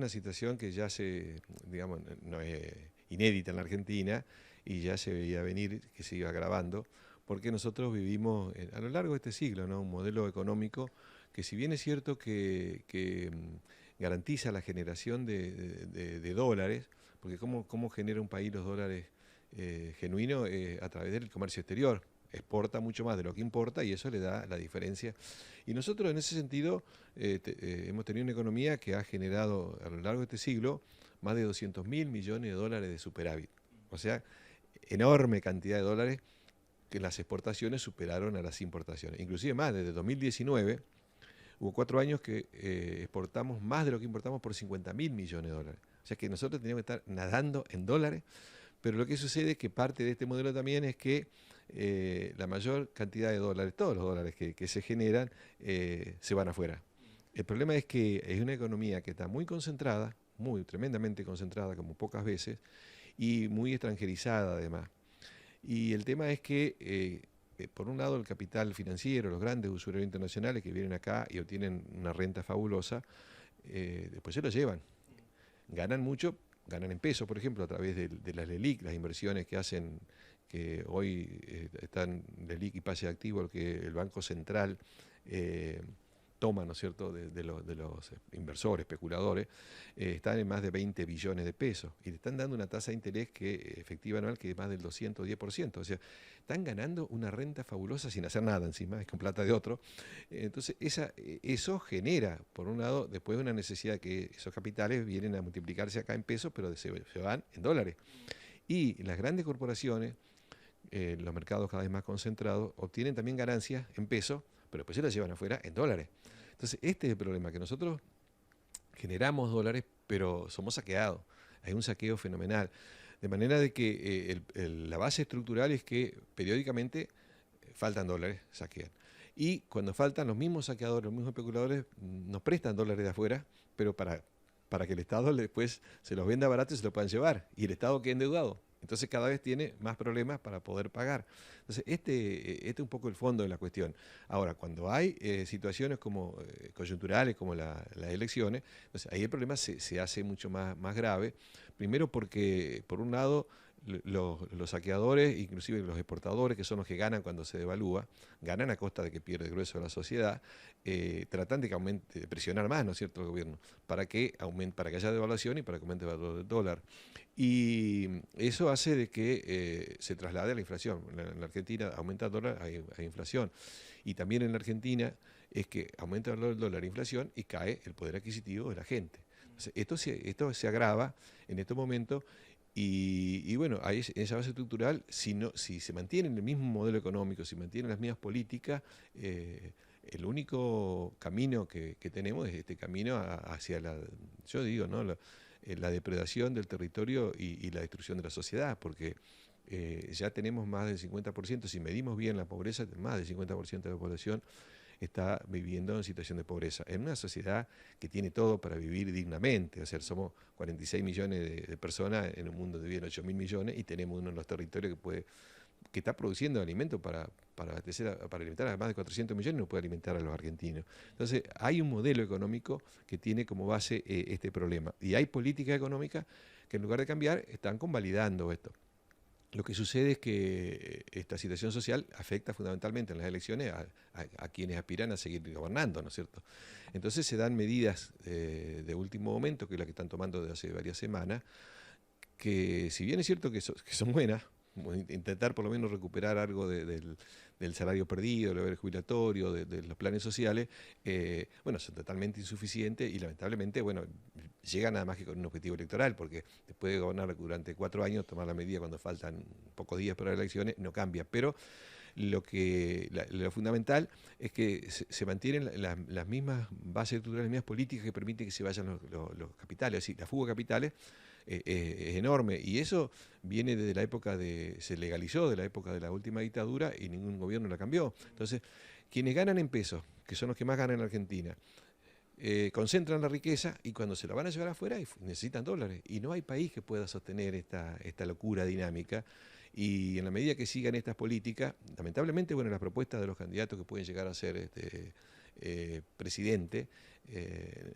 una situación que ya digamos, no es inédita en la Argentina y ya se veía venir que se iba agravando, porque nosotros vivimos a lo largo de este siglo, ¿no? Un modelo económico que, si bien es cierto que garantiza la generación de dólares, porque ¿cómo genera un país los dólares genuinos? A través del comercio exterior. Exporta mucho más de lo que importa y eso le da la diferencia. Y nosotros en ese sentido hemos tenido una economía que ha generado a lo largo de este siglo más de 200.000 millones de dólares de superávit. O sea, enorme cantidad de dólares que las exportaciones superaron a las importaciones. Inclusive más, desde 2019 hubo 4 años que exportamos más de lo que importamos por 50.000 millones de dólares. O sea que nosotros teníamos que estar nadando en dólares, pero lo que sucede es que parte de este modelo también es que la mayor cantidad de dólares, todos los dólares que se generan, se van afuera. El problema es que es una economía que está muy concentrada, muy tremendamente concentrada, como pocas veces, y muy extranjerizada además. Y el tema es que, por un lado, el capital financiero, los grandes usureros internacionales que vienen acá y obtienen una renta fabulosa, después se lo llevan. Ganan mucho, ganan en pesos, por ejemplo, a través de las LELIQ, las inversiones que hacen, que hoy están LELIQ y pase de activo, lo que el Banco Central toma, ¿no es cierto?, de los inversores, especuladores, están en más de 20 billones de pesos y le están dando una tasa de interés efectiva anual que es más del 210%. O sea, están ganando una renta fabulosa sin hacer nada encima, es con plata de otro. Entonces, eso genera, por un lado, después una necesidad de que esos capitales vienen a multiplicarse acá en pesos, pero se van en dólares. Y las grandes corporaciones, los mercados cada vez más concentrados, obtienen también ganancias en pesos, pero después se las llevan afuera en dólares. Entonces, este es el problema, que nosotros generamos dólares, pero somos saqueados. Hay un saqueo fenomenal. De manera de que la base estructural es que periódicamente faltan dólares, saquean. Y cuando faltan, los mismos saqueadores, los mismos especuladores nos prestan dólares de afuera, pero para que el Estado después se los venda barato y se los puedan llevar. Y el Estado queda endeudado. Entonces cada vez tiene más problemas para poder pagar. Entonces este es un poco el fondo de la cuestión. Ahora, cuando hay situaciones como coyunturales, como las elecciones, entonces ahí el problema se hace mucho más grave. Primero porque, por un lado, los saqueadores, inclusive los exportadores, que son los que ganan cuando se devalúa, ganan a costa de que pierde el grueso de la sociedad, tratan de que aumente, de presionar más, ¿no es cierto?, el gobierno, para que haya devaluación y para que aumente el valor del dólar. Y eso hace de que se traslade a la inflación. En la Argentina aumenta el dólar, hay inflación. Y también en la Argentina es que aumenta el valor del dólar, inflación, y cae el poder adquisitivo de la gente. Entonces, esto se agrava en estos momentos. Y bueno, ahí en esa base estructural, si se mantiene el mismo modelo económico, si mantienen las mismas políticas, el único camino que tenemos es este camino hacia yo digo, ¿no?, la depredación del territorio y la destrucción de la sociedad, porque ya tenemos más del 50%, si medimos bien la pobreza, más del 50% de la población está viviendo en situación de pobreza, en una sociedad que tiene todo para vivir dignamente. O sea, somos 46 millones de personas en un mundo de viven 8.000 millones y tenemos uno de los territorios que está produciendo alimentos para alimentar a más de 400 millones y no puede alimentar a los argentinos. Entonces, hay un modelo económico que tiene como base este problema. Y hay políticas económicas que, en lugar de cambiar, están convalidando esto. Lo que sucede es que esta situación social afecta fundamentalmente en las elecciones a quienes aspiran a seguir gobernando, ¿no es cierto? Entonces se dan medidas de último momento, que es la que están tomando desde hace varias semanas, que, si bien es cierto que son buenas, intentar por lo menos recuperar algo del salario perdido, del deber jubilatorio, de los planes sociales, bueno, son totalmente insuficientes y lamentablemente, bueno, llegan nada más que con un objetivo electoral, porque después de gobernar durante 4 años, tomar la medida cuando faltan pocos días para las elecciones, no cambia. Pero lo fundamental es que se mantienen las mismas bases estructurales, las mismas políticas que permiten que se vayan los capitales. Es decir, la fuga de capitales es enorme, y eso viene desde la época se legalizó de la época de la última dictadura y ningún gobierno la cambió. Entonces, quienes ganan en pesos, que son los que más ganan en Argentina, concentran la riqueza y cuando se la van a llevar afuera necesitan dólares. Y no hay país que pueda sostener esta locura dinámica. Y en la medida que sigan estas políticas, lamentablemente, bueno, las propuestas de los candidatos que pueden llegar a ser presidente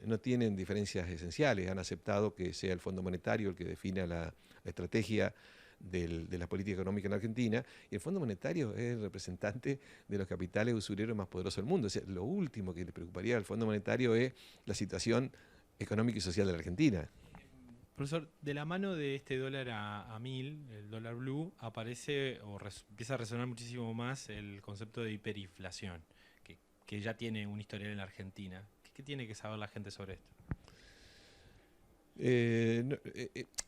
no tienen diferencias esenciales, han aceptado que sea el Fondo Monetario el que defina la estrategia de la política económica en Argentina, y el Fondo Monetario es el representante de los capitales usureros más poderosos del mundo. O sea, lo último que le preocuparía al Fondo Monetario es la situación económica y social de la Argentina. Profesor, de la mano de este dólar a 1000, el dólar blue, aparece o empieza a resonar muchísimo más el concepto de hiperinflación, que ya tiene un historial en la Argentina. ¿Qué tiene que saber la gente sobre esto?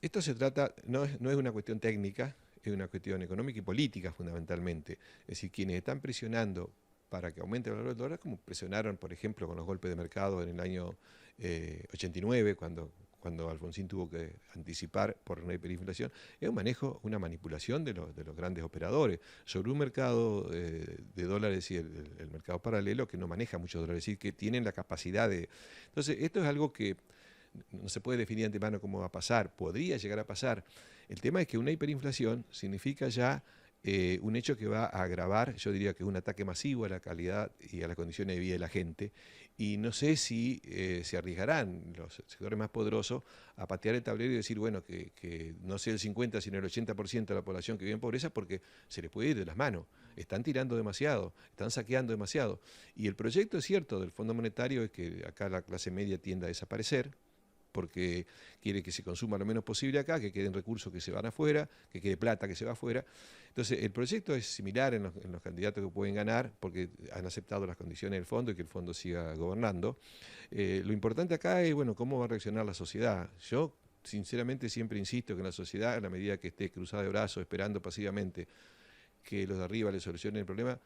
Esto se trata, no es una cuestión técnica, es una cuestión económica y política fundamentalmente. Es decir, quienes están presionando para que aumente el valor del dólar, como presionaron, por ejemplo, con los golpes de mercado en el año 89, cuando Alfonsín tuvo que anticipar por una hiperinflación, es un manejo, una manipulación de los grandes operadores sobre un mercado de dólares y el mercado paralelo que no maneja muchos dólares, es decir, que tienen la capacidad de... Entonces, esto es algo que no se puede definir de antemano cómo va a pasar, podría llegar a pasar. El tema es que una hiperinflación significa ya un hecho que va a agravar, yo diría que es un ataque masivo a la calidad y a las condiciones de vida de la gente, y no sé si se arriesgarán los sectores más poderosos a patear el tablero y decir, bueno, que no sea el 50, sino el 80% de la población que vive en pobreza, porque se les puede ir de las manos. Están tirando demasiado, están saqueando demasiado. Y el proyecto es cierto del Fondo Monetario es que acá la clase media tiende a desaparecer, porque quiere que se consuma lo menos posible acá, que queden recursos que se van afuera, que quede plata que se va afuera. Entonces, el proyecto es similar en los candidatos que pueden ganar, porque han aceptado las condiciones del fondo y que el fondo siga gobernando. Lo importante acá es, bueno, cómo va a reaccionar la sociedad. Yo, sinceramente, siempre insisto que en la sociedad, a la medida que esté cruzada de brazos, esperando pasivamente que los de arriba le solucionen el problema,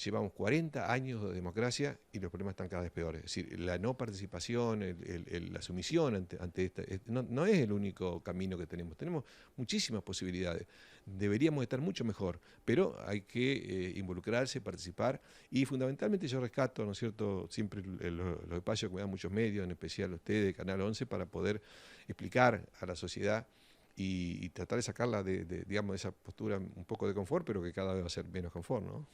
llevamos 40 años de democracia y los problemas están cada vez peores. Es decir, la no participación, la sumisión ante esta, no es el único camino que tenemos. Tenemos muchísimas posibilidades. Deberíamos estar mucho mejor, pero hay que involucrarse, participar y fundamentalmente yo rescato, ¿no es cierto?, siempre los espacios que me dan muchos medios, en especial ustedes, Canal 11, para poder explicar a la sociedad y tratar de sacarla digamos, de esa postura un poco de confort, pero que cada vez va a ser menos confort, ¿no?